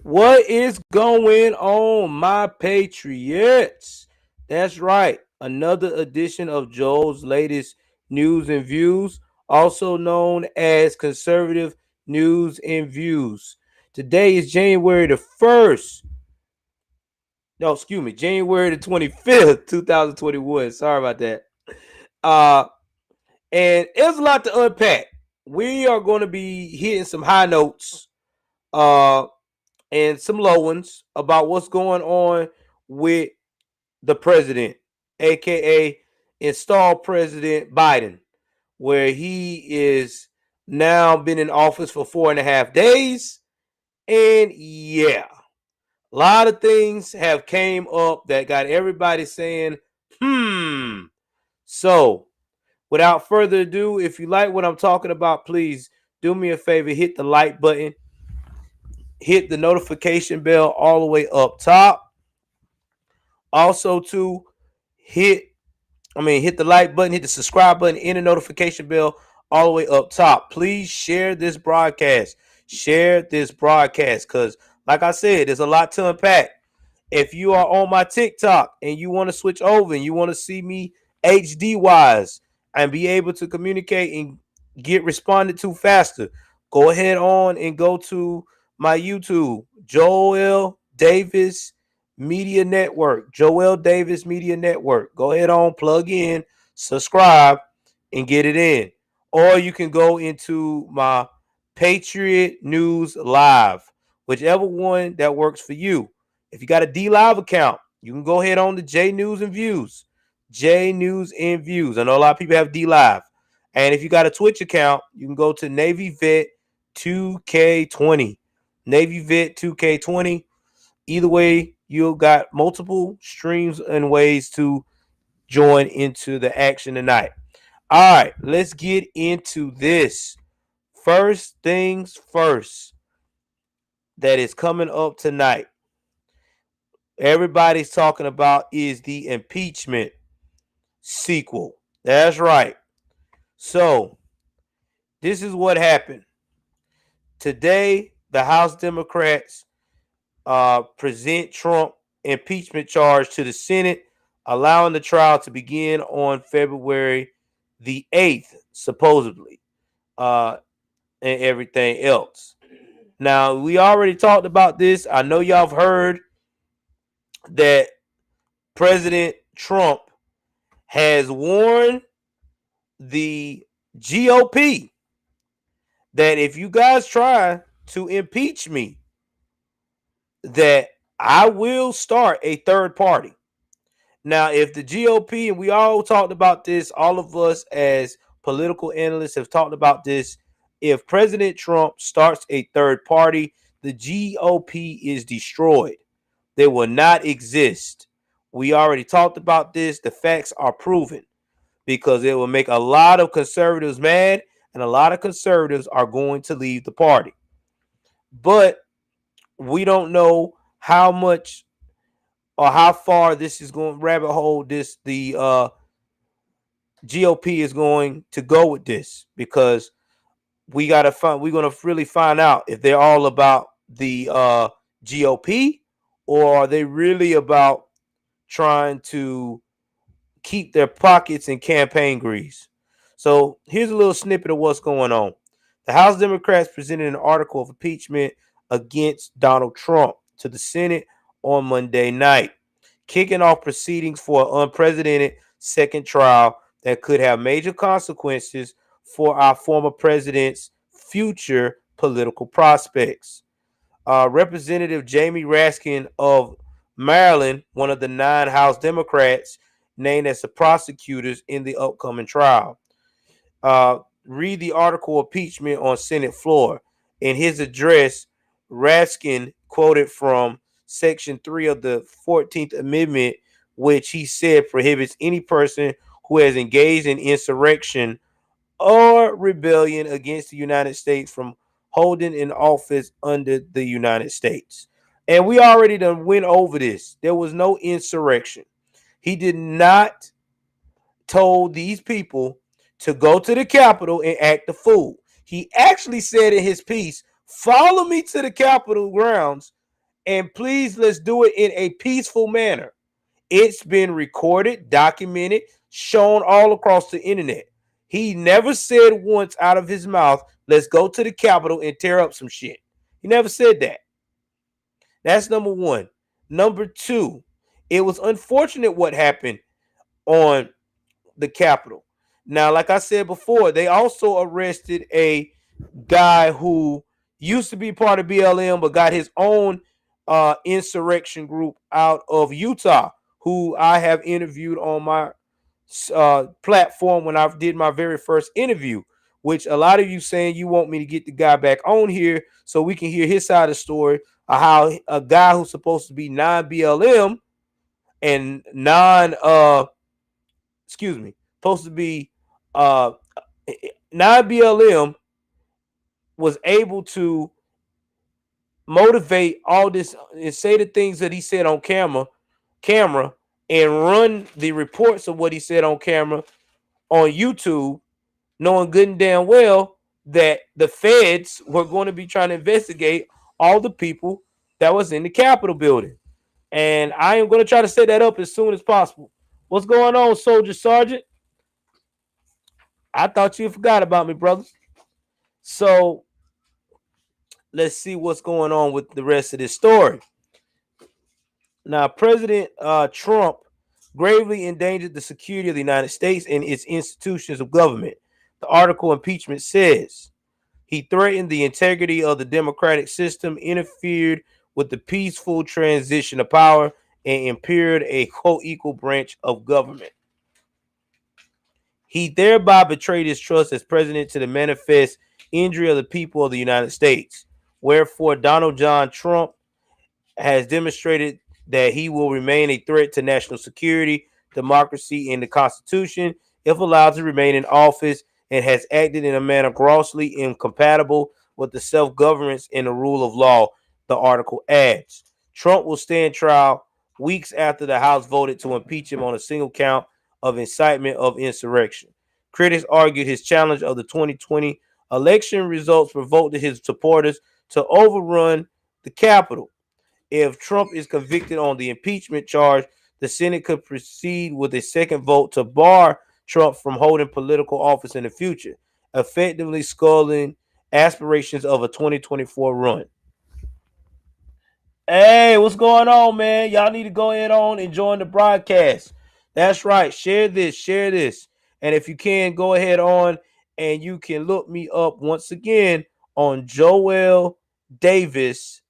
What is going on, my patriots? That's right. Another edition of Joel's latest news and views, also known as conservative news and views. Today is January the 1st. No, excuse me, January the 25th, 2021. Sorry about that. Uh, and there's a lot to unpack. We are going to be hitting some high notes. And some low ones about what's going on with the president, aka installed President Biden, where he is now been in office for 4.5 days. And yeah, a lot of things have came up that got everybody saying, So, without further ado, if you like what I'm talking about, please do me a favor, hit the like button, hit the notification bell all the way up top. Also, to hit hit the like button, hit the subscribe button, and the notification bell all the way up top. Please share this broadcast. Share this broadcast because, like I said, there's a lot to unpack. If you are on my TikTok and you want to switch over and you want to see me HD wise and be able to communicate and get responded to faster, go ahead on and go to my YouTube, Joel Davis Media Network. Joel Davis Media Network. Go ahead on, plug in, subscribe, and get it in. Or you can go into my Patriot News Live, whichever one that works for you. If you got a D Live account, you can go ahead on to J News and Views. J News and Views. I know a lot of people have D Live. And if you got a Twitch account, you can go to Navy Vet 2K20. Navy Vet 2K20. Either way, you got multiple streams and ways to join into the action tonight. All right, let's get into this. First things first, that is coming up tonight. Everybody's talking about is the impeachment sequel. That's right. So, this is what happened. Today, the House Democrats present Trump impeachment charge to the Senate, allowing the trial to begin on February the 8th, supposedly, and everything else. Now, we already talked about this. I know y'all have heard that President Trump has warned the GOP that if you guys try to impeach me, that I will start a third party. Now, if the GOP, and we all talked about this, all of us as political analysts have talked about this, if President Trump starts a third party, the GOP is destroyed. They will not exist. We already talked about this. The facts are proven because it will make a lot of conservatives mad, and a lot of conservatives are going to leave the party. But we don't know how much or how far this is going rabbit hole the GOP is going to go with this, because we're going to really find out if they're all about the GOP, or are they really about trying to keep their pockets in campaign grease. So here's a little snippet of what's going on. The House Democrats presented an article of impeachment against Donald Trump to the Senate on Monday night, kicking off proceedings for an unprecedented second trial that could have major consequences for our former president's future political prospects. Representative Jamie Raskin of Maryland, one of the 9 House Democrats named as the prosecutors in the upcoming trial. Read the article impeachment on Senate floor. In his address, Raskin quoted from Section 3 of the 14th Amendment, which he said prohibits any person who has engaged in insurrection or rebellion against the United States from holding an office under the United States. And we already done went over this. There was no insurrection. He did not told these people to go to the Capitol and act the fool. He actually said in his piece, follow me to the Capitol grounds And please, let's do it in a peaceful manner. It's been recorded, documented, shown all across the internet. He never said once out of his mouth, let's go to the Capitol and tear up some shit. He never said that. That's number one. Number two, it was unfortunate what happened on the Capitol. Now, like I said before, they also arrested a guy who used to be part of BLM but got his own insurrection group out of Utah, who I have interviewed on my platform when I did my very first interview, which a lot of you saying you want me to get the guy back on here so we can hear his side of the story of how a guy who's supposed to be non-BLM and supposed to be uh non-BLM was able to motivate all this and say the things that he said on camera and run the reports of what he said on camera on YouTube, knowing good and damn well that the feds were going to be trying to investigate all the people that was in the Capitol building. And I am going to try to set that up as soon as possible. What's going on, Soldier Sergeant? I thought you forgot about me, brother. So let's see what's going on with the rest of this story. Now, President Trump gravely endangered the security of the United States and its institutions of government. The article impeachment says he threatened the integrity of the democratic system, interfered with the peaceful transition of power, and impaired a co-equal branch of government. He thereby betrayed his trust as president to the manifest injury of the people of the United States. Wherefore, Donald John Trump has demonstrated that he will remain a threat to national security, democracy, and the Constitution if allowed to remain in office, and has acted in a manner grossly incompatible with the self-governance and the rule of law, the article adds. Trump will stand trial weeks after the House voted to impeach him on a single count of incitement of insurrection. Critics argued his challenge of the 2020 election results provoked his supporters to overrun the Capitol. If Trump is convicted on the impeachment charge, the Senate could proceed with a second vote to bar Trump from holding political office in the future, effectively sculling aspirations of a 2024 run. Hey, what's going on, man? Y'all need to go ahead on and join the broadcast. That's right. Share this. And if you can, go ahead on and you can look me up once again on Joel Davis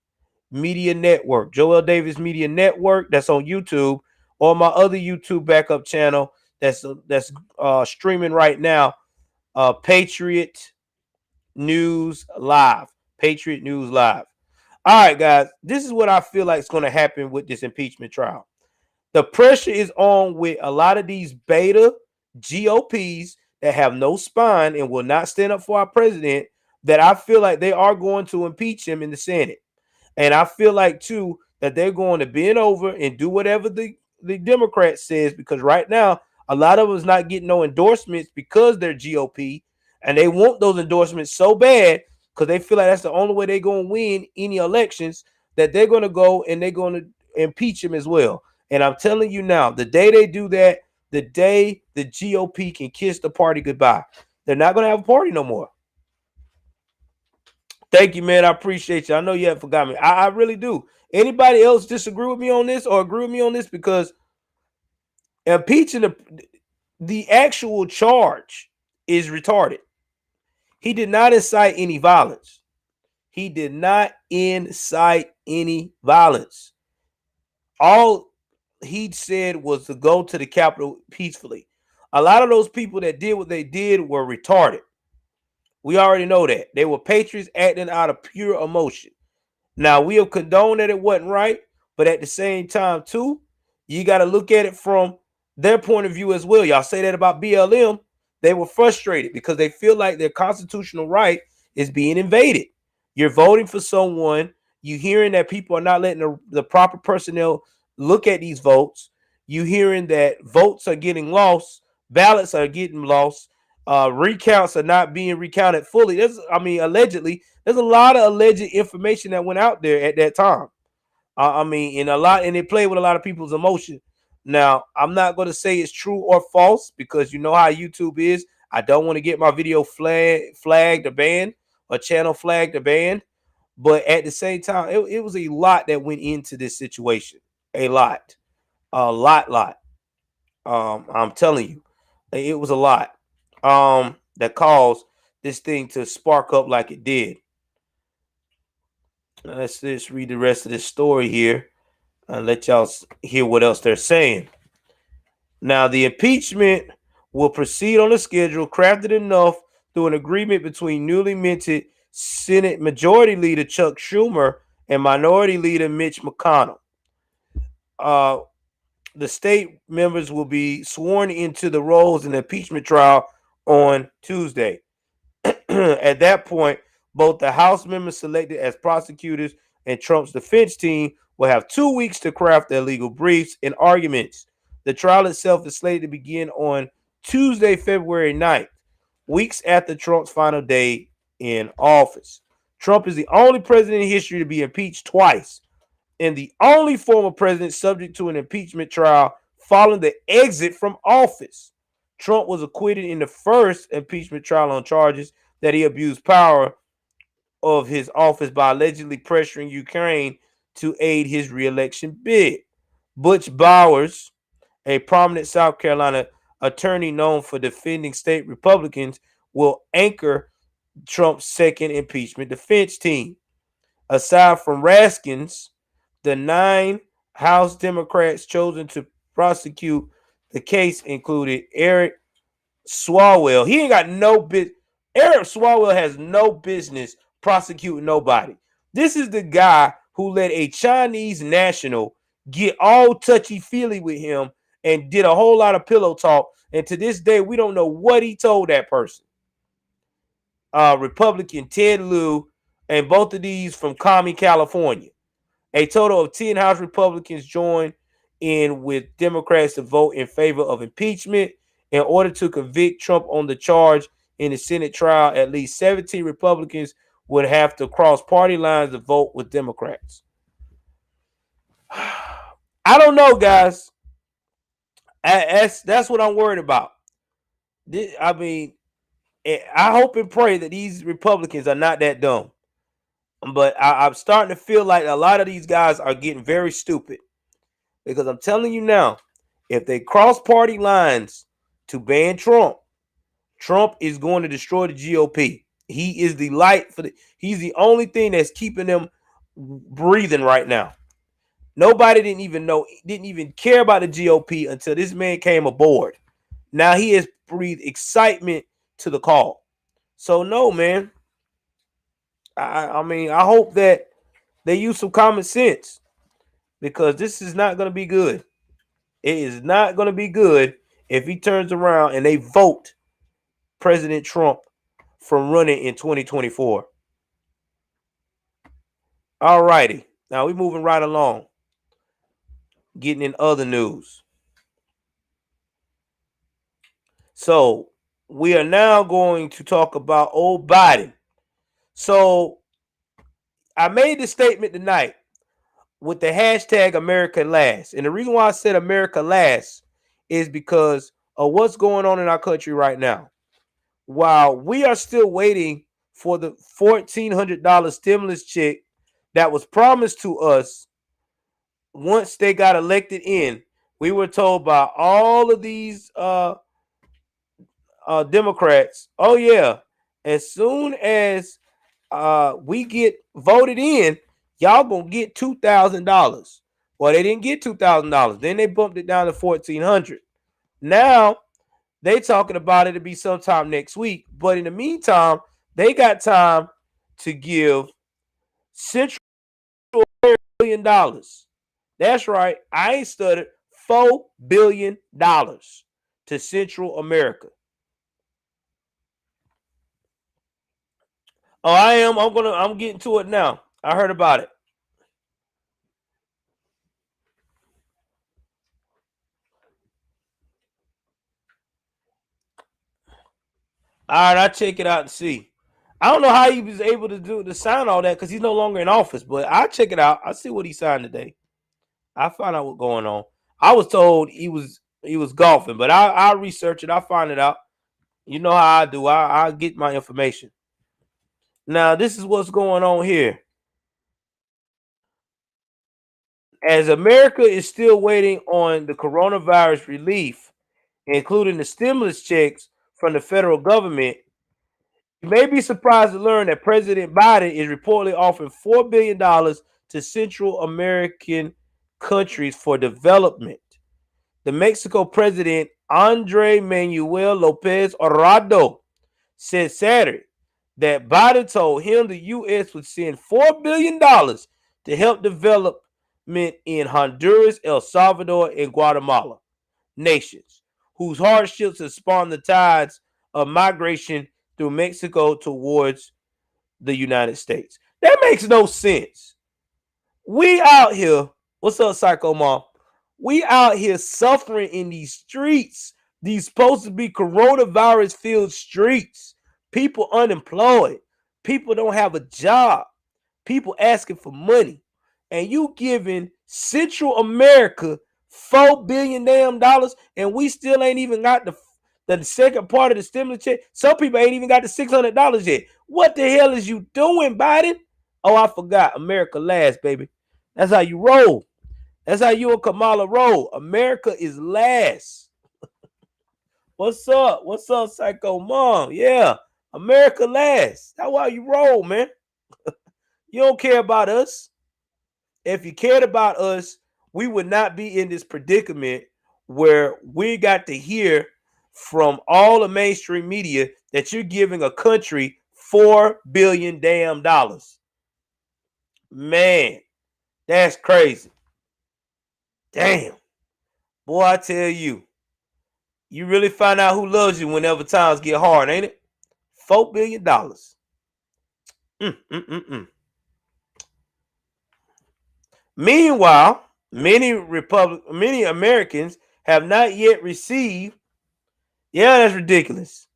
Media Network. Joel Davis Media Network. That's on YouTube, or my other YouTube backup channel that's streaming right now. Patriot News Live. Patriot News Live. All right, guys. This is what I feel like is going to happen with this impeachment trial. The pressure is on with a lot of these beta GOPs that have no spine and will not stand up for our president, that I feel like they are going to impeach him in the Senate. And I feel like, too, that they're going to bend over and do whatever the Democrat says, because right now, a lot of them is not getting no endorsements because they're GOP, and they want those endorsements so bad because they feel like that's the only way they're going to win any elections, that they're going to go and they're going to impeach him as well. And I'm telling you now, the day they do that, the day the GOP can kiss the party goodbye. They're not going to have a party no more. Thank you, man. I appreciate you. I know you haven't forgot me. I really do. Anybody else disagree with me on this or agree with me on this? Because impeaching the actual charge is retarded. He did not incite any violence. He did not incite any violence. All he said was to go to the Capitol peacefully. A lot of those people that did what they did were retarded. We already know that. They were patriots acting out of pure emotion. Now, we have condoned that it wasn't right, but at the same time, too, you got to look at it from their point of view as well. Y'all say that about BLM. They were frustrated because they feel like their constitutional right is being invaded. You're voting for someone. You're hearing that people are not letting the proper personnel look at these votes. You're hearing that votes are getting lost. Ballots are getting lost. Recounts are not being recounted fully. Allegedly, there's a lot of alleged information that went out there at that time. I mean, and it played with a lot of people's emotion. Now, I'm not going to say it's true or false because you know how YouTube is. I don't want to get my video flagged or banned, or channel flagged or banned. But at the same time, it was a lot that went into this situation. A lot. A lot. I'm telling you, it was a lot. That caused this thing to spark up like it did. Let's just read the rest of this story here and let y'all hear what else they're saying. Now, the impeachment will proceed on a schedule crafted enough through an agreement between newly minted Senate Majority Leader Chuck Schumer and Minority Leader Mitch McConnell. Uh, the state members will be sworn into the roles in the impeachment trial on Tuesday. At that point, both the House members selected as prosecutors and Trump's defense team will have 2 weeks to craft their legal briefs and arguments. The trial itself is slated to begin on Tuesday, February 9th, weeks after Trump's final day in office. Trump is the only president in history to be impeached twice, and the only former president subject to an impeachment trial following the exit from office. Trump was acquitted in the first impeachment trial on charges that he abused power of his office by allegedly pressuring Ukraine to aid his reelection bid. Butch Bowers, a prominent South Carolina attorney known for defending state Republicans, will anchor Trump's second impeachment defense team. Aside from Raskins, the 9 House Democrats chosen to prosecute the case included Eric Swalwell. He ain't got no business. Eric Swalwell has no business prosecuting nobody. This is the guy who let a Chinese national get all touchy-feely with him and did a whole lot of pillow talk. And to this day, we don't know what he told that person. Republican Ted Lieu, and both of these from Commie, California. A total of 10 House Republicans joined in with Democrats to vote in favor of impeachment. In order to convict Trump on the charge in the Senate trial, at least 17 Republicans would have to cross party lines to vote with Democrats. I don't know, guys. That's what I'm worried about. I mean, I hope and pray that these Republicans are not that dumb. But I'm starting to feel like a lot of these guys are getting very stupid. Because I'm telling you now, if they cross party lines to ban Trump, Trump is going to destroy the GOP. He is the light he's the only thing that's keeping them breathing right now. Nobody didn't even care about the GOP until this man came aboard. Now he has breathed excitement to the call. So no, man. I mean, I hope that they use some common sense, because this is not going to be good. It is not going to be good if he turns around and they vote President Trump from running in 2024. All righty. Now we're moving right along. Getting in other news. So we are now going to talk about old Biden. So I made the statement tonight with the hashtag America Last. And the reason why I said America Last is because of what's going on in our country right now. While we are still waiting for the $1,400 stimulus check that was promised to us once they got elected in, we were told by all of these Democrats, oh yeah, as soon as we get voted in, y'all gonna get $2,000. Well, they didn't get $2,000. Then they bumped it down to $1,400. Now they talking about it to be sometime next week. But in the meantime, they got time to give Central $4 billion. That's right. I ain't stuttered. $4 billion to Central America. Oh, I am. I'm getting to it now. I heard about it. All right, I'll check it out and see. I don't know how he was able to sign all that because he's no longer in office. But I'll check it out. I'll see what he signed today. I find out what's going on. I was told he was golfing, but I'll research it. I'll find it out. You know how I do. I'll get my information. Now, this is what's going on here. As America is still waiting on the coronavirus relief, including the stimulus checks from the federal government, you may be surprised to learn that President Biden is reportedly offering $4 billion to Central American countries for development. The Mexico president, Andre Manuel Lopez Obrador, said Saturday that Biden told him the U.S. would send $4 billion to help development in Honduras, El Salvador, and Guatemala, nations whose hardships have spawned the tides of migration through Mexico towards the United States. That makes no sense. We out here, what's up, Psycho Mom? We out here suffering in these streets, these supposed to be coronavirus-filled streets. People unemployed. People don't have a job. People asking for money. And you giving Central America $4 billion damn dollars, and we still ain't even got the second part of the stimulus check. Some people ain't even got the $600 yet. What the hell is you doing, Biden? Oh, I forgot. America last, baby. That's how you roll. That's how you and Kamala roll. America is last. What's up? What's up, Psycho Mom? Yeah, America last. That's why you roll, man. You don't care about us. If you cared about us, we would not be in this predicament where we got to hear from all the mainstream media that you're giving a country $4 billion damn dollars. Man, that's crazy. Damn. Boy, I tell you, you really find out who loves you whenever times get hard, ain't it? $4 billion. Meanwhile, many Americans have not yet received, yeah, that's ridiculous,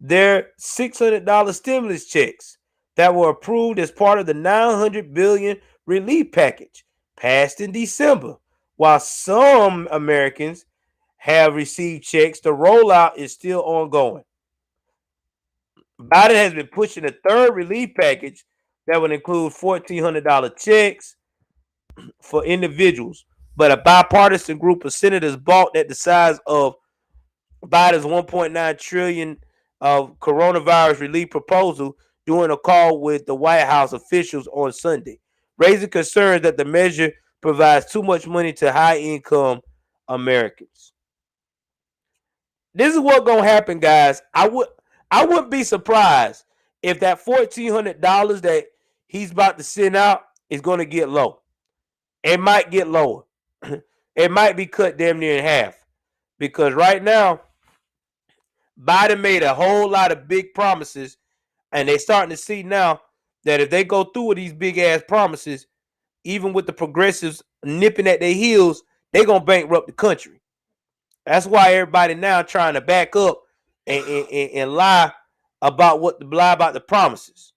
their $600 stimulus checks that were approved as part of the $900 billion relief package passed in December. While some Americans have received checks, the rollout is still ongoing. Biden has been pushing a third relief package that would include $1,400 checks for individuals, but a bipartisan group of senators balked at the size of Biden's $1.9 trillion of coronavirus relief proposal during a call with the White House officials on Sunday, raising concerns that the measure provides too much money to high-income Americans. This is what's gonna happen, guys. I wouldn't be surprised if that $1,400 that he's about to send out is gonna get low. It might get lower. It might be cut damn near in half. Because right now, Biden made a whole lot of big promises, and they're starting to see now that if they go through with these big ass promises, even with the progressives nipping at their heels, they're gonna bankrupt the country. That's why everybody now trying to back up and lie about the promises.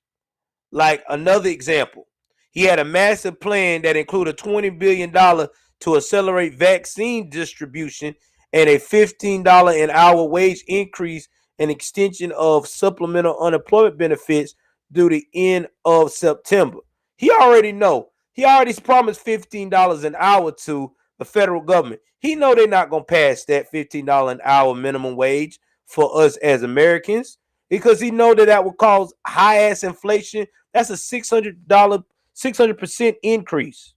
Like another example, he had a massive plan that included $20 billion to accelerate vaccine distribution and a $15 an hour wage increase and extension of supplemental unemployment benefits through the end of September. He already promised $15 an hour to the federal government. He know they're not going to pass that $15 an hour minimum wage for us as Americans because he know that would cause high ass inflation. That's a $600% increase.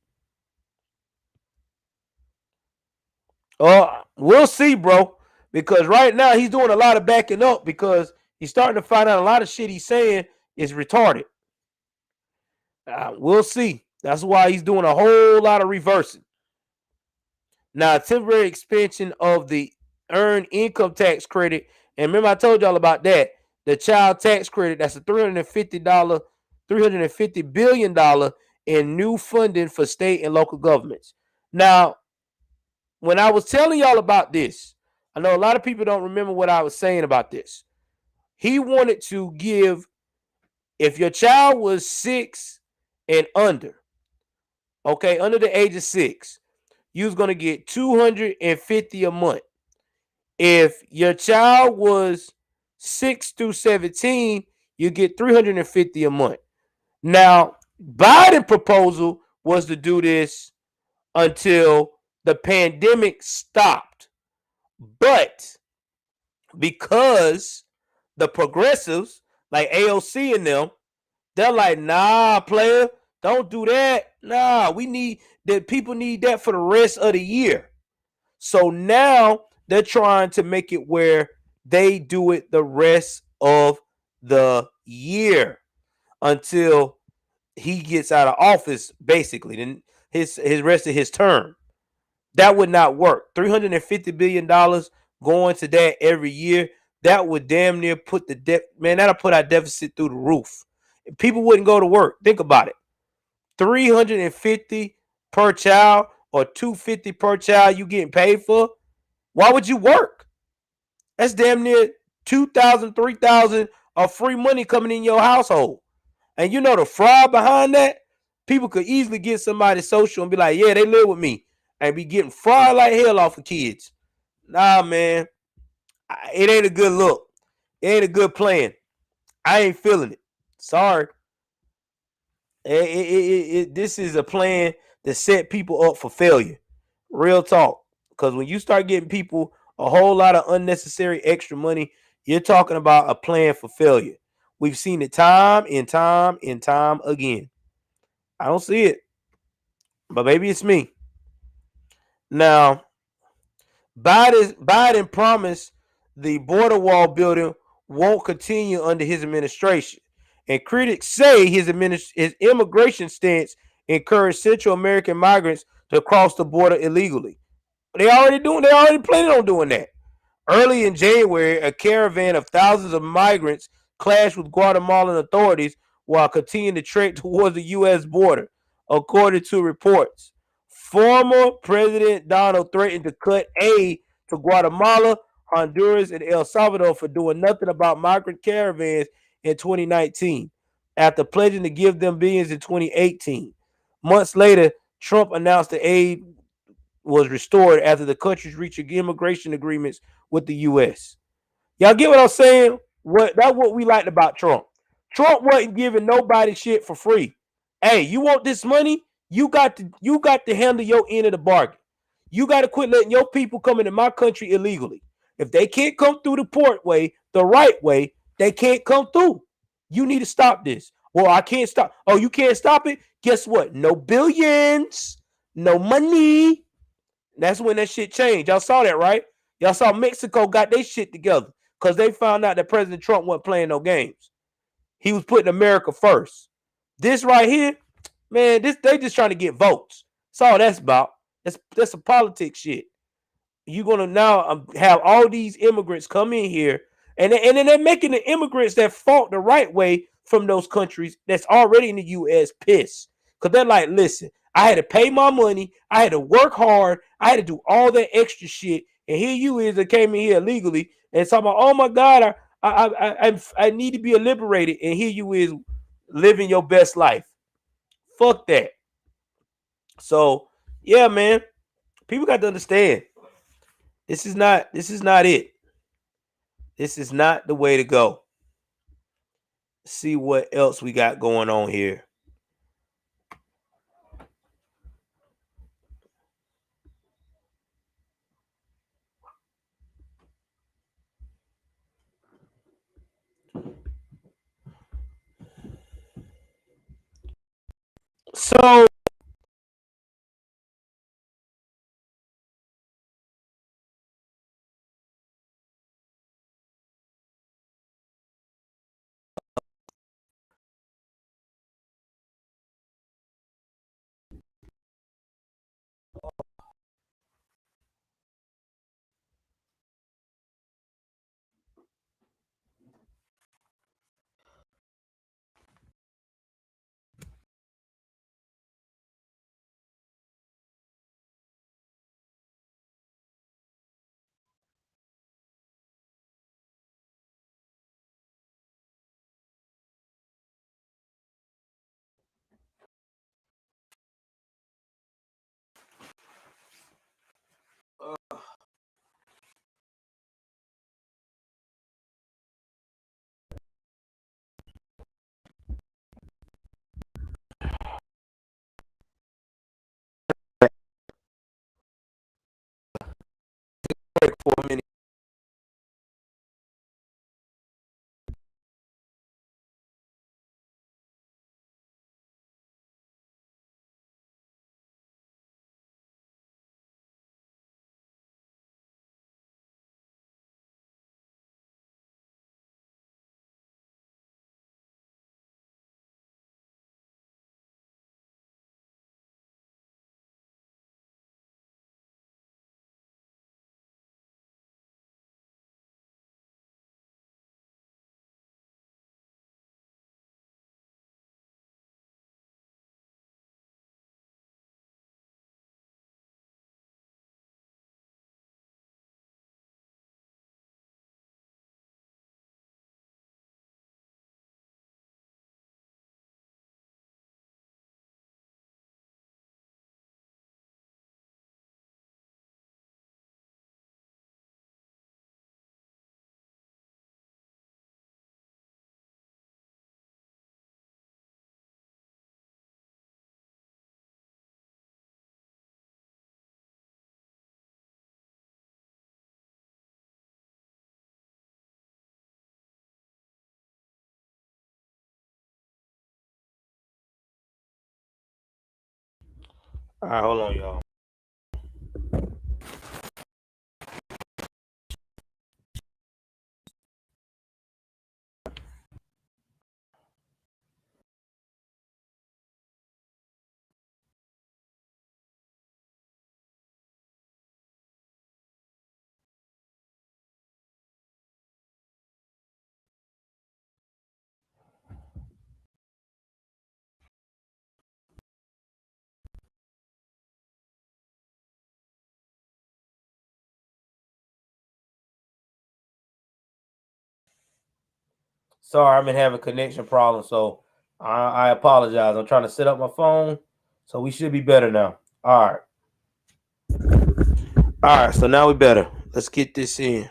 We'll see, bro. Because right now he's doing a lot of backing up because he's starting to find out a lot of shit he's saying is retarded. We'll see. That's why he's doing a whole lot of reversing. Now, temporary expansion of the earned income tax credit. And remember, I told y'all about that. The child tax credit, that's a $350 billion in new funding for state and local governments. Now, when I was telling y'all about this, I know a lot of people don't remember what I was saying about this. He wanted to give If your child was 6 and under, okay, under the age of 6, you was gonna get 250 a month. If your child was 6 through 17, you get 350 a month. Now, Biden proposal was to do this until the pandemic stopped. But because the progressives like AOC and them, they're like, nah, player, don't do that. Nah, we need that. People need that for the rest of the year. So now they're trying to make it where they do it the rest of the year until he gets out of office, basically, then his rest of his term. That would not work. $350 billion going to that every year. That would damn near put the debt, man, that'll put our deficit through the roof. People wouldn't go to work. Think about it. 350 per child or 250 per child you getting paid for. Why would you work? That's damn near 2,000, 3,000 of free money coming in your household. And you know the fraud behind that? People could easily get somebody social and be like, yeah, they live with me. And be getting fraud like hell off of kids. Nah, man. It ain't a good look. It ain't a good plan. I ain't feeling it. Sorry. This is a plan to set people up for failure. Real talk. Because when you start getting people a whole lot of unnecessary extra money, you're talking about a plan for failure. We've seen it time and time and time again. I don't see it, but maybe it's me. Now, Biden promised the border wall building won't continue under his administration, and critics say his immigration stance encouraged Central American migrants to cross the border illegally. They already planning on doing that. Early in January, a caravan of thousands of migrants clashed with Guatemalan authorities while continuing to trek towards the U.S. border, according to reports. Former President Donald threatened to cut aid to Guatemala, Honduras, and El Salvador for doing nothing about migrant caravans in 2019, after pledging to give them billions in 2018. Months later, Trump announced the aid was restored after the countries reached immigration agreements with the U.S. Y'all get what I'm saying? That's what we liked about Trump. Trump wasn't giving nobody shit for free. Hey, you want this money? You got to handle your end of the bargain. You got to quit letting your people come into my country illegally. If they can't come through the port way, the right way, they can't come through. You need to stop this. Well, I can't stop. Oh, you can't stop it? Guess what? No billions, no money. That's when that shit changed. Y'all saw that, right? Y'all saw Mexico got their shit together because they found out that President Trump wasn't playing no games. He was putting America first. This right here, man, they just trying to get votes. That's all that's about. That's a politics shit. You're gonna now have all these immigrants come in here, and then they're making the immigrants that fought the right way from those countries that's already in the U.S. pissed because they're like, listen, I had to pay my money, I had to work hard, I had to do all that extra shit, and here you is that came in here illegally and talking about, oh my God, I need to be liberated, and here you is living your best life. Fuck that. So yeah, man, people got to understand. This is not it. This is not the way to go. See what else we got going on here. So for a minute. All right, hold on, y'all. Sorry, I've been having connection problems, so I apologize. I'm trying to set up my phone, so we should be better now. All right. All right, so now we better. Let's get this in.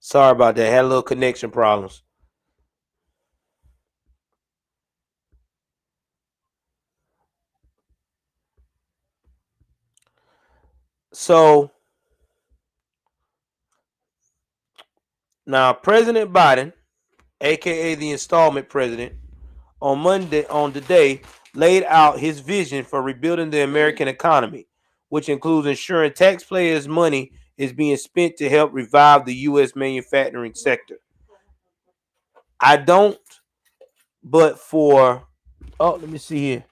Sorry about that. Had a little connection problems. So now President Biden, aka the installment president, on today laid out his vision for rebuilding the American economy, which includes ensuring taxpayers' money is being spent to help revive the U.S. manufacturing sector. I don't, but for let me see here.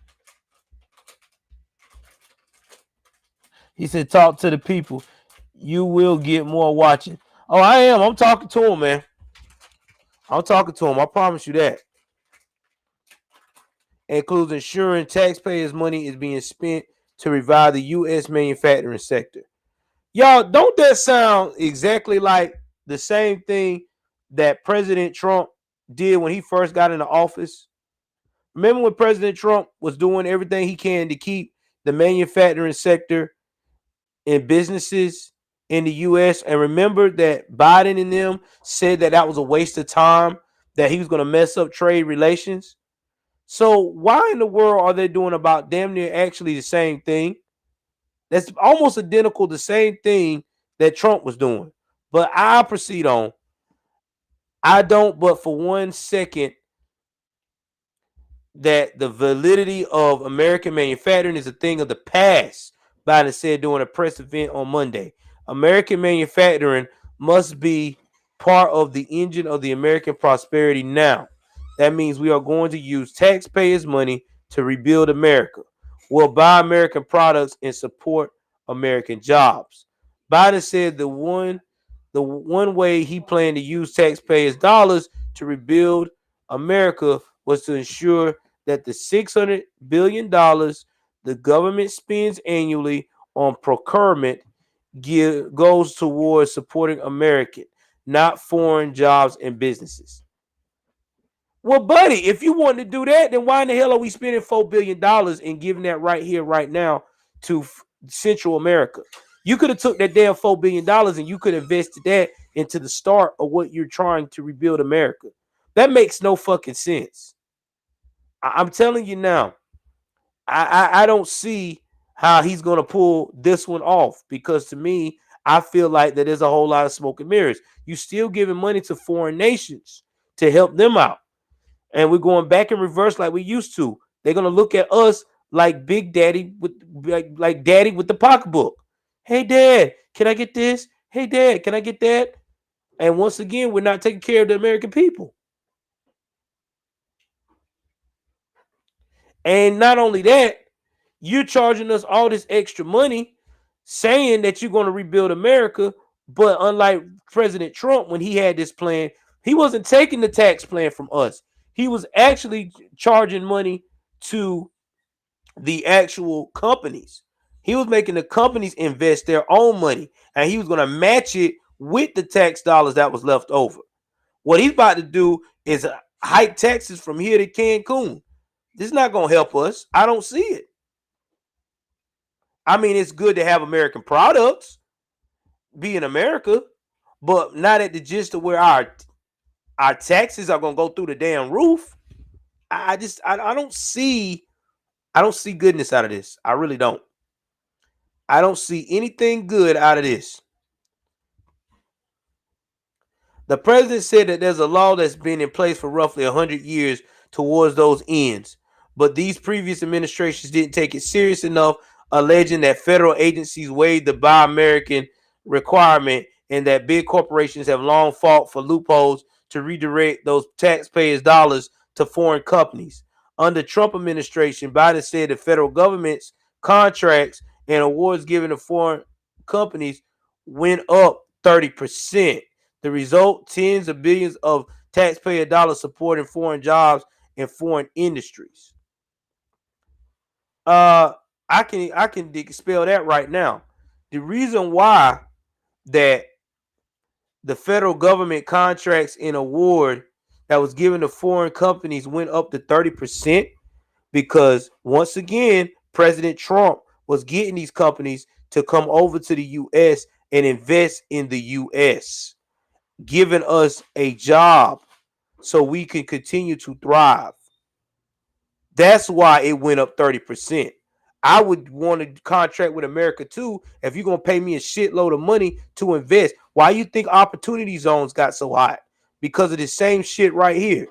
He said, "Talk to the people. You will get more watching." Oh, I am. I'm talking to him, man. I'm talking to him. I promise you that. Includes ensuring taxpayers' money is being spent to revive the U.S. manufacturing sector. Y'all, don't that sound exactly like the same thing that President Trump did when he first got into office? Remember when President Trump was doing everything he can to keep the manufacturing sector and businesses in the U.S. And remember that Biden and them said that that was a waste of time, that he was going to mess up trade relations. So why in the world are they doing about damn near actually the same thing? That's almost identical, the same thing that Trump was doing. But I'll proceed on. I don't, but for 1 second, that the validity of American manufacturing is a thing of the past, Biden said during a press event on Monday. American manufacturing must be part of the engine of the American prosperity now. That means we are going to use taxpayers' money to rebuild America. We'll buy American products and support American jobs. Biden said the one way he planned to use taxpayers' dollars to rebuild America was to ensure that the $600 billion the government spends annually on procurement goes towards supporting American, not foreign jobs and businesses. Well, buddy, if you want to do that, then why in the hell are we spending $4 billion and giving that right here, right now to Central America? You could have took that damn $4 billion and you could have invested that into the start of what you're trying to rebuild America. That makes no fucking sense. I'm telling you now, I don't see how he's going to pull this one off, because to me, I feel like that there's a whole lot of smoke and mirrors. You still giving money to foreign nations to help them out. And we're going back in reverse like we used to. They're gonna look at us like Big Daddy with like Daddy with the pocketbook. Hey Dad, can I get this? Hey Dad, can I get that? And once again, we're not taking care of the American people. And not only that, you're charging us all this extra money, saying that you're going to rebuild America. But unlike President Trump, when he had this plan, he wasn't taking the tax plan from us. He was actually charging money to the actual companies. He was making the companies invest their own money, and he was going to match it with the tax dollars that was left over. What he's about to do is hike taxes from here to Cancun. This is not going to help us. I don't see it. I mean, it's good to have American products, be in America, but not at the gist of where our taxes are gonna go through the damn roof. I don't see goodness out of this. I really don't. I don't see anything good out of this. The president said that there's a law that's been in place for roughly 100 years towards those ends, but these previous administrations didn't take it serious enough, alleging that federal agencies waived the Buy American requirement and that big corporations have long fought for loopholes to redirect those taxpayers' dollars to foreign companies. Under Trump administration, Biden said the federal government's contracts and awards given to foreign companies went up 30%. The result, tens of billions of taxpayer dollars supporting foreign jobs and foreign industries. I can spell that right now. The reason why that the federal government contracts and award that was given to foreign companies went up to 30% because once again, President Trump was getting these companies to come over to the US and invest in the US, giving us a job so we can continue to thrive. That's why it went up 30%. I would want to contract with America too if you're going to pay me a shitload of money to invest. Why you think opportunity zones got so hot? Because of the same shit right here.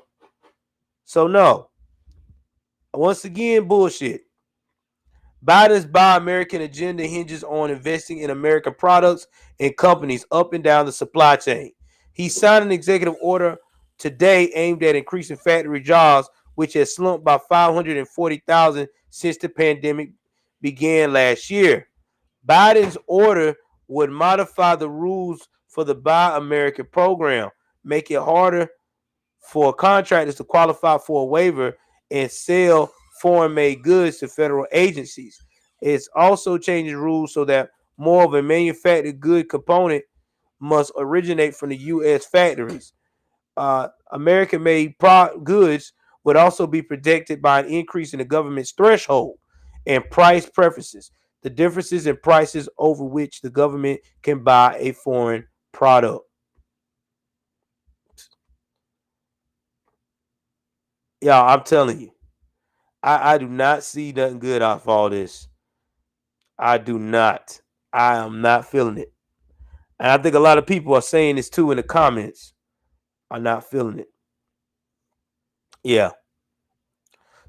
So no. Once again, bullshit. Biden's Buy American agenda hinges on investing in American products and companies up and down the supply chain. He signed an executive order today aimed at increasing factory jobs, which has slumped by 540,000 since the pandemic began last year. Biden's order would modify the rules for the Buy American program, make it harder for contractors to qualify for a waiver and sell foreign made goods to federal agencies. It's also changing rules so that more of a manufactured good component must originate from the U.S. factories. American made goods would also be protected by an increase in the government's threshold and price preferences, the differences in prices over which the government can buy a foreign product. Yeah, I'm telling you, I do not see nothing good out of all this. I do not. I am not feeling it. And I think a lot of people are saying this too in the comments. Are not feeling it. Yeah.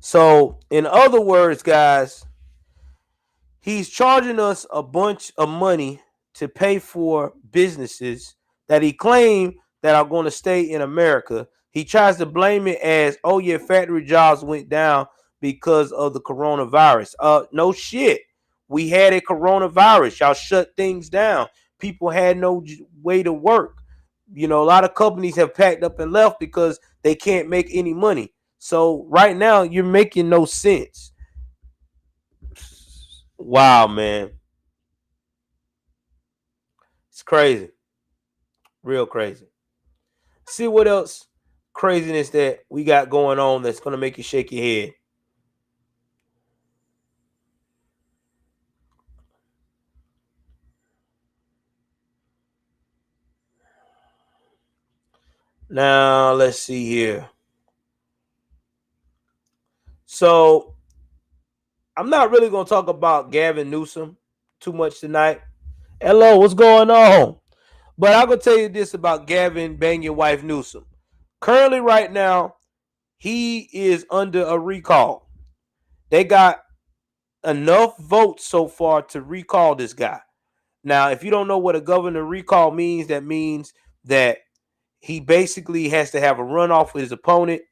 So, in other words, guys, he's charging us a bunch of money to pay for businesses that he claimed that are going to stay in America. He tries to blame it as, oh yeah, factory jobs went down because of the coronavirus. No shit. We had a coronavirus. Y'all shut things down. People had no way to work. You know, a lot of companies have packed up and left because they can't make any money. So right now, you're making no sense. Wow, man. It's crazy. Real crazy. See what else craziness that we got going on that's going to make you shake your head. Now, let's see here. So, I'm not really going to talk about Gavin Newsom too much tonight. Hello, what's going on? But I'm gonna tell you this about Gavin bang your wife Newsom. Currently, right now, he is under a recall. They got enough votes so far to recall this guy. Now, if you don't know what a governor recall means, that means that he basically has to have a runoff with his opponent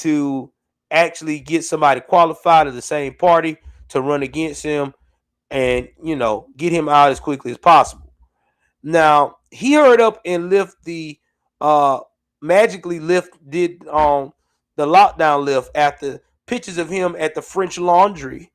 to actually get somebody qualified of the same party to run against him and, get him out as quickly as possible. Now, he hurried up and uh magically did the lockdown lift after pictures of him at the French Laundry,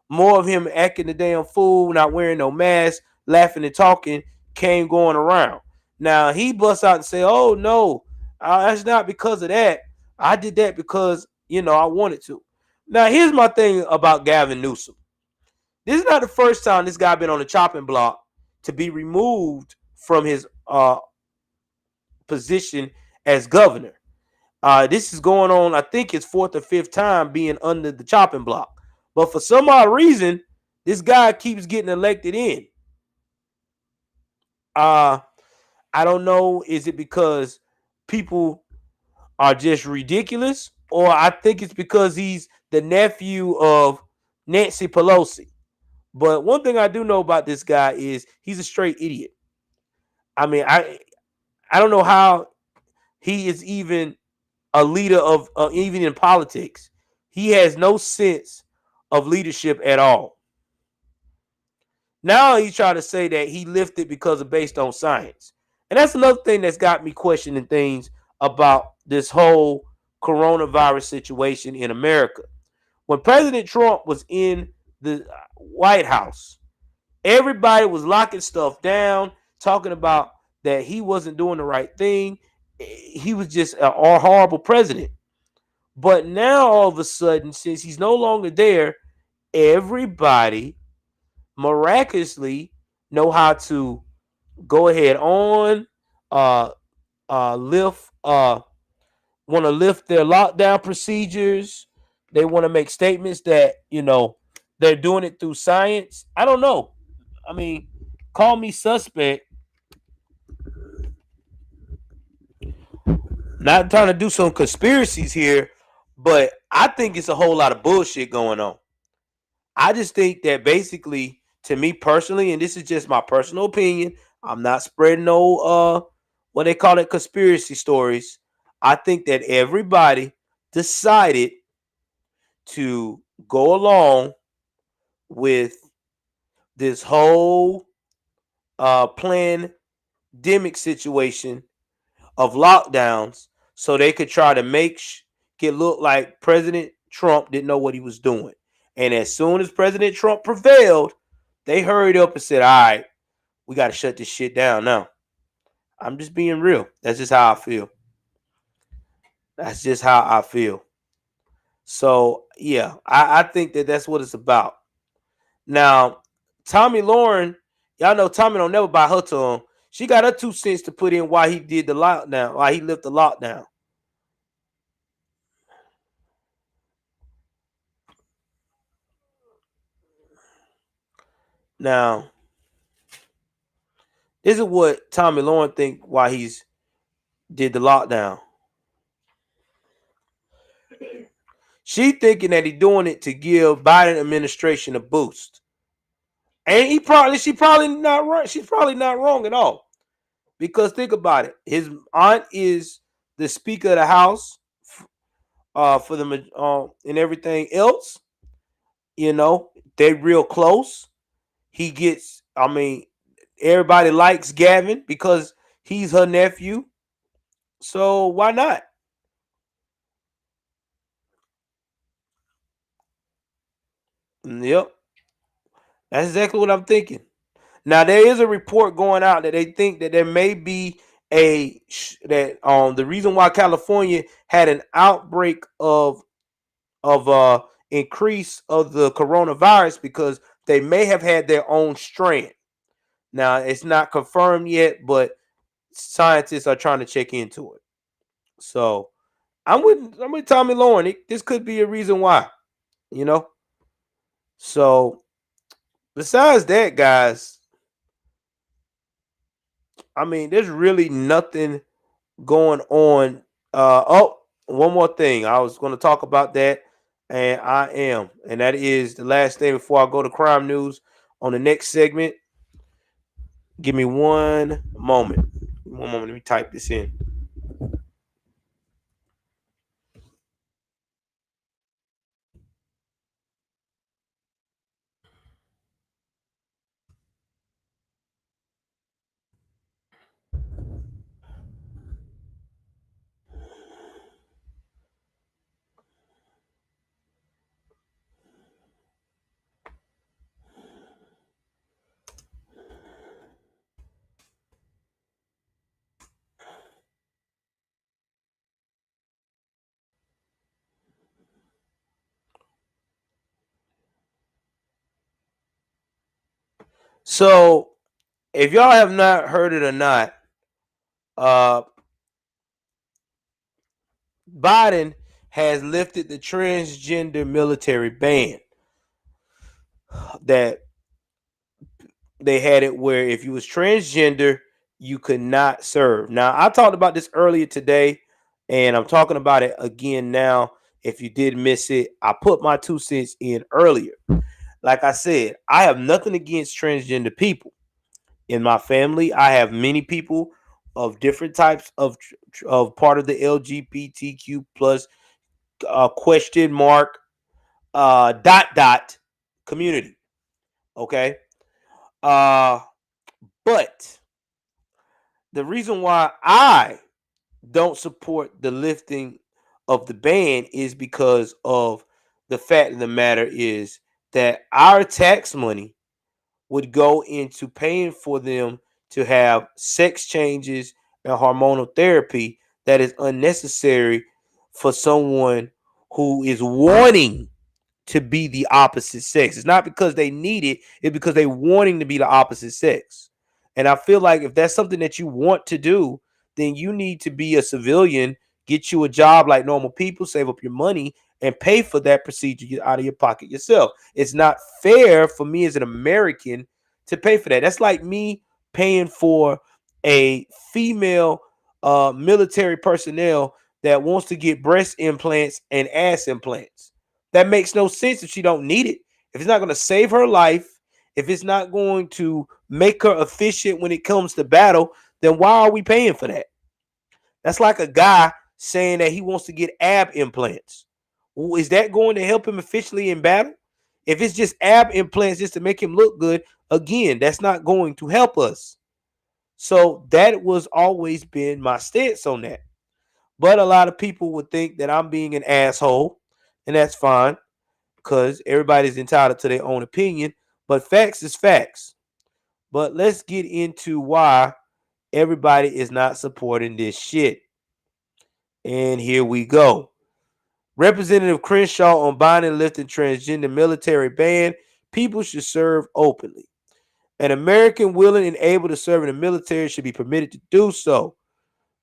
more of him acting the damn fool, not wearing no mask, laughing and talking, came going around. Now he busts out and say, "Oh no, that's not because of that. I did that because I wanted to." Now here's my thing about Gavin Newsom. This is not the first time this guy been on the chopping block to be removed from his position as governor. This is going on, I think it's fourth or fifth time being under the chopping block. But for some odd reason, this guy keeps getting elected in. I don't know. Is it because people are just ridiculous? Or I think it's because he's the nephew of Nancy Pelosi. But one thing I do know about this guy is he's a straight idiot. I mean, I don't know how he is even a leader of even in politics. He has no sense of leadership at all. Now he's trying to say that he lifted because of based on science. And that's another thing that's got me questioning things about this whole coronavirus situation in America. When President Trump was in the White House, everybody was locking stuff down, talking about that he wasn't doing the right thing. He was just a horrible president. But now all of a sudden, since he's no longer there, everybody miraculously know how to go ahead on lift want to lift their lockdown procedures. They want to make statements that they're doing it through science. I don't know. I mean, call me suspect. Not trying to do some conspiracies here, but I think it's a whole lot of bullshit going on. I just think that basically, to me personally, and this is just my personal opinion, I'm not spreading no what they call it conspiracy stories. I think that everybody decided to go along with this whole pandemic situation of lockdowns so they could try to it look like President Trump didn't know what he was doing. And as soon as President Trump prevailed, they hurried up and said, "All right, we got to shut this shit down now." I'm just being real. That's just how I feel. That's just how I feel. So, yeah, I think that that's what it's about. Now, Tommy Lauren, y'all know Tommy don't never buy her tongue. She got her 2 cents to put in why he did the lockdown, why he lifted the lockdown. Now, this is what Tommy Lauren think why he's did the lockdown. She thinking that he doing it to give Biden administration a boost. And she probably not right. She's probably not wrong at all. Because think about it. His aunt is the Speaker of the House for the and everything else. They real close. He gets, I mean, everybody likes Gavin because he's her nephew. So why not? Yep. That's exactly what I'm thinking. Now there is a report going out that they think that there may be the reason why California had an outbreak of increase of the coronavirus because they may have had their own strand. Now it's not confirmed yet, but scientists are trying to check into it. So I'm with Tommy Lauren. This could be a reason why, you know. So besides that, guys, I mean, there's really nothing going on. One more thing. I was going to talk about that, and I am. And that is the last thing before I go to crime news on the next segment. Give me one moment. One moment. Let me type this in. So, if y'all have not heard it or not, uh, Biden has lifted the transgender military ban that they had it where if you was transgender, you could not serve. Now, I talked about this earlier today, and I'm talking about it again now. If you did miss it, I put my 2 cents in earlier. Like I said, I have nothing against transgender people. In my family, I have many people of different types of part of the LGBTQ plus question mark dot dot community. Okay. Uh but the reason why I don't support the lifting of the ban is because of the fact of the matter is that our tax money would go into paying for them to have sex changes and hormonal therapy that is unnecessary for someone who is wanting to be the opposite sex. It's not because they need it, it's because they wanting to be the opposite sex. And I feel like if that's something that you want to do, then you need to be a civilian, get you a job like normal people, save up your money, and pay for that procedure out of your pocket yourself. It's not fair for me as an American to pay for that. That's like me paying for a female military personnel that wants to get breast implants and ass implants. That makes no sense if she don't need it. If it's not going to save her life, if it's not going to make her efficient when it comes to battle, then why are we paying for that? That's like a guy saying that he wants to get ab implants. Is that going to help him efficiently in battle? If it's just ab implants just to make him look good, again, that's not going to help us. So that was always been my stance on that. But a lot of people would think that I'm being an asshole, and that's fine because everybody's entitled to their own opinion. But facts is facts. But let's get into why everybody is not supporting this shit. And here we go. Representative Crenshaw on Biden lifting transgender military ban. People should serve openly. An American willing and able to serve in the military should be permitted to do so.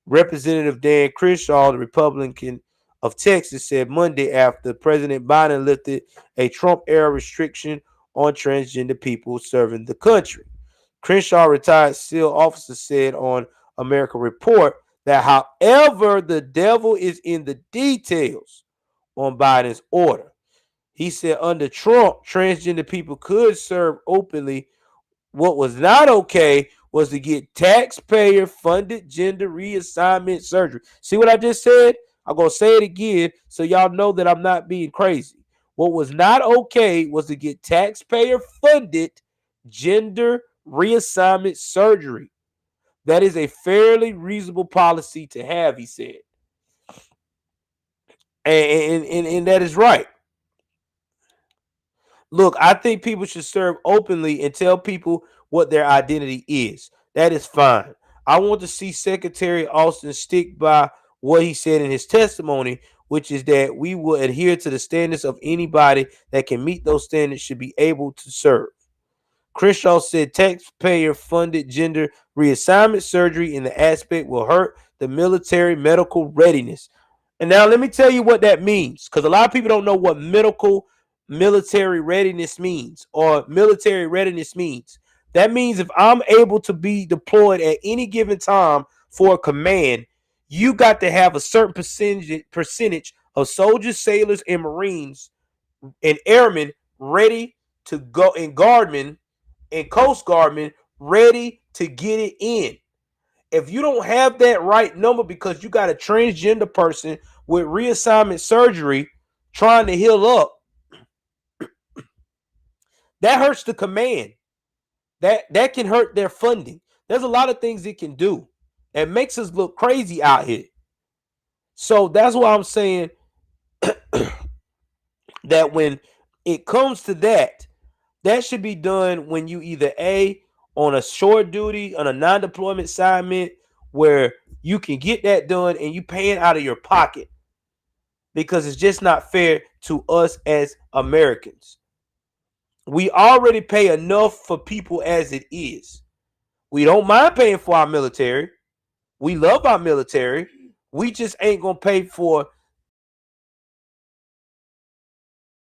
Representative Dan Crenshaw, the Republican of Texas, said Monday after President Biden lifted a Trump-era restriction on transgender people serving the country. Crenshaw, retired SEAL officer, said on America Report that however, the devil is in the details on Biden's order. He said under Trump, transgender people could serve openly. What was not okay was to get taxpayer funded gender reassignment surgery. See what I just said? I'm going to say it again so y'all know that I'm not being crazy. What was not okay was to get taxpayer funded gender reassignment surgery. That is a fairly reasonable policy to have, he said. And that is right. Look, I think people should serve openly and tell people what their identity is. That is fine. I want to see Secretary Austin stick by what he said in his testimony, which is that we will adhere to the standards of anybody that can meet those standards should be able to serve. Crenshaw said taxpayer funded gender reassignment surgery in the aspect will hurt the military medical readiness. And now let me tell you what that means, because a lot of people don't know what military readiness means or military readiness means. That means if I'm able to be deployed at any given time for a command, you got to have a certain percentage of soldiers, sailors, and Marines and airmen ready to go, and guardmen and coast guardmen ready to get it in. If you don't have that right number because you got a transgender person with reassignment surgery trying to heal up, that hurts the command. That can hurt their funding. There's a lot of things it can do. It makes us look crazy out here. So that's why I'm saying that when it comes to that, that should be done when you either on a short duty, on a non-deployment assignment, where you can get that done and you paying out of your pocket, because it's just not fair to us as Americans. We already pay enough for people as it is. We don't mind paying for our military. We love our military. We just ain't gonna pay for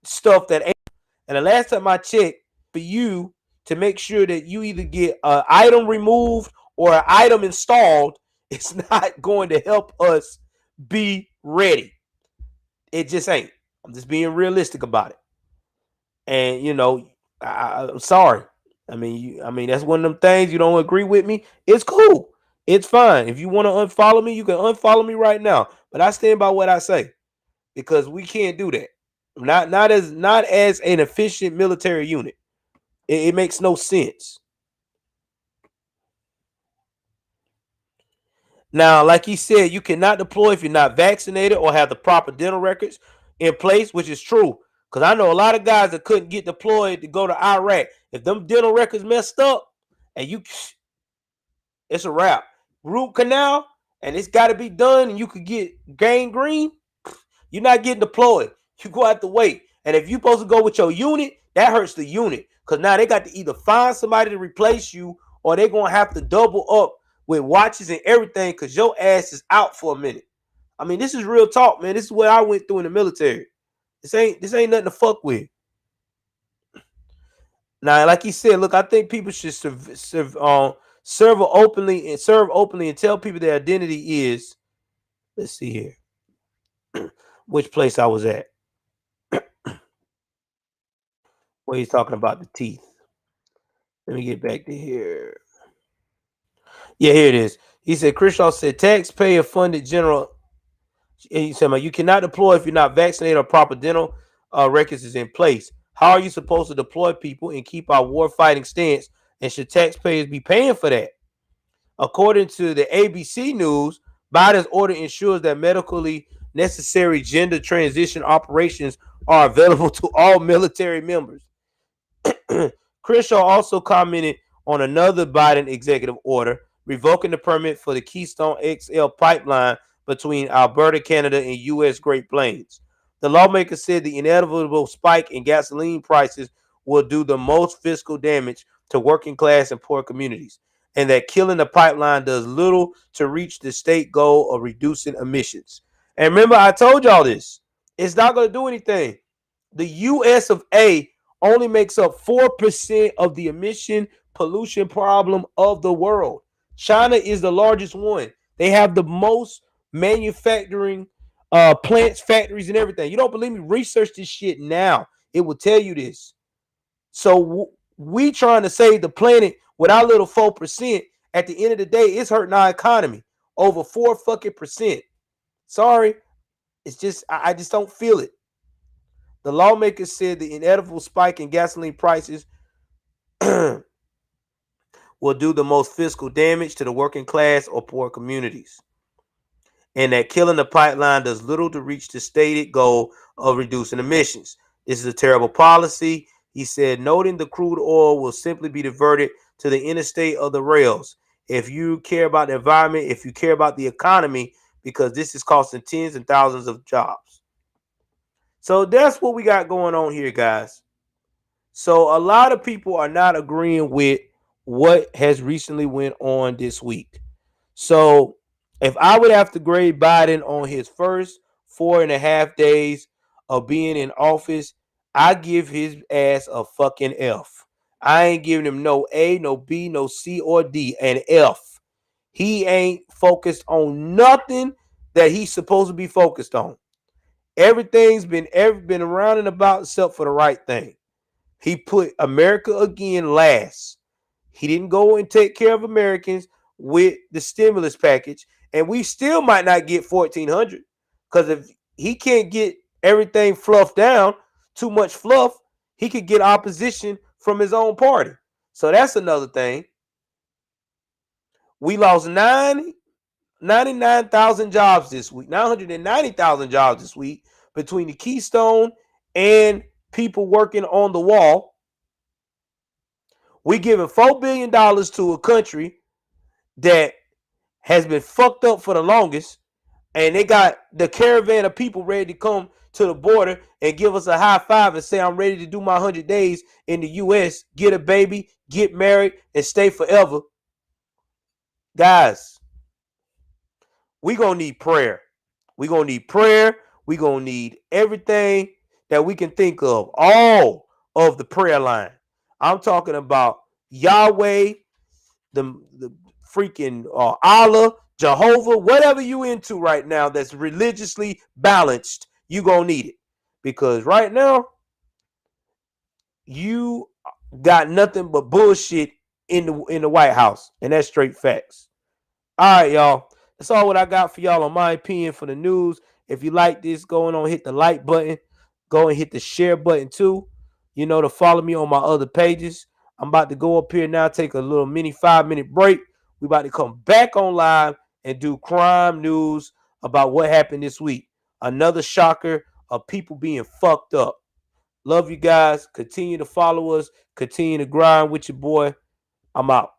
stuff that ain't. And the last time I checked, for you to make sure that you either get an item removed or an item installed, it's not going to help us be ready. It just ain't. I'm just being realistic about it. And I'm sorry. I mean, that's one of them things. You don't agree with me? It's cool. It's fine. If you want to unfollow me, you can unfollow me right now. But I stand by what I say, because we can't do that. Not as an efficient military unit. It makes no sense. Now, like he said, you cannot deploy if you're not vaccinated or have the proper dental records in place, which is true. Because I know a lot of guys that couldn't get deployed to go to Iraq. If them dental records messed up, and it's a wrap. Root canal, and it's got to be done, and you could get gangrene, you're not getting deployed. You go out to wait. And if you're supposed to go with your unit, that hurts the unit. Because now they got to either find somebody to replace you, or they're going to have to double up with watches and everything, because your ass is out for a minute. I mean, this is real talk, man. This is what I went through in the military. This ain't nothing to fuck with. Now, like he said, look, I think people should serve openly and tell people their identity is. Let's see here, which place I was at. Where he's talking about the teeth. Let me get back to here. Yeah, here it is. He said, Crenshaw said, taxpayer funded general. He said, you cannot deploy if you're not vaccinated or proper dental records is in place. How are you supposed to deploy people and keep our war fighting stance? And should taxpayers be paying for that? According to the ABC News, Biden's order ensures that medically necessary gender transition operations are available to all military members. Crenshaw also commented on another Biden executive order revoking the permit for the Keystone XL pipeline between Alberta, Canada, and U.S. Great Plains. The lawmaker said the inevitable spike in gasoline prices will do the most fiscal damage to working class and poor communities, and that killing the pipeline does little to reach the state goal of reducing emissions. And remember, I told y'all this. It's not going to do anything. The U.S. of A only makes up 4% of the emission pollution problem of the world. China is the largest one. They have the most manufacturing plants, factories, and everything. You don't believe me? Research this shit now. It will tell you this. So we trying to save the planet with our little 4%. At the end of the day, it's hurting our economy over 4%. Sorry, it's just I just don't feel it. The lawmakers said the inevitable spike in gasoline prices will do the most fiscal damage to the working class or poor communities, and that killing the pipeline does little to reach the stated goal of reducing emissions. This is a terrible policy, he said, noting the crude oil will simply be diverted to the interstate of the rails. If you care about the environment, if you care about the economy, because this is costing tens and thousands of jobs. So that's what we got going on here, guys. So a lot of people are not agreeing with what has recently went on this week. So if I would have to grade Biden on his first 4.5 days of being in office, I give his ass a fucking F. I ain't giving him no A, no B, no C, or D, and F. He ain't focused on nothing that he's supposed to be focused on. Everything's been around and about except for the right thing. He put America again last. He didn't go and take care of Americans with the stimulus package, and we still might not get 1,400 because if he can't get everything fluffed down, too much fluff, he could get opposition from his own party. So that's another thing. We lost 99,000 jobs this week, 990,000 jobs this week between the Keystone and people working on the wall. We giving $4 billion to a country that has been fucked up for the longest, and they got the caravan of people ready to come to the border and give us a high five and say, I'm ready to do my 100 days in the U.S., get a baby, get married, and stay forever. Guys, we going to need prayer. We going to need prayer. We going to need everything that we can think of, all of the prayer line. I'm talking about Yahweh, the freaking Allah, Jehovah, whatever you into right now that's religiously balanced, you gonna need it. Because right now, you got nothing but bullshit in the White House. And that's straight facts. All right, y'all. That's all what I got for y'all on my opinion for the news. If you like this, go on, hit the like button. Go and hit the share button too. You know, to follow me on my other pages. I'm about to go up here now, take a little mini 5-minute break. We about to come back on live and do crime news about what happened this week. Another shocker of people being fucked up. Love you guys. Continue to follow us. Continue to grind with your boy. I'm out.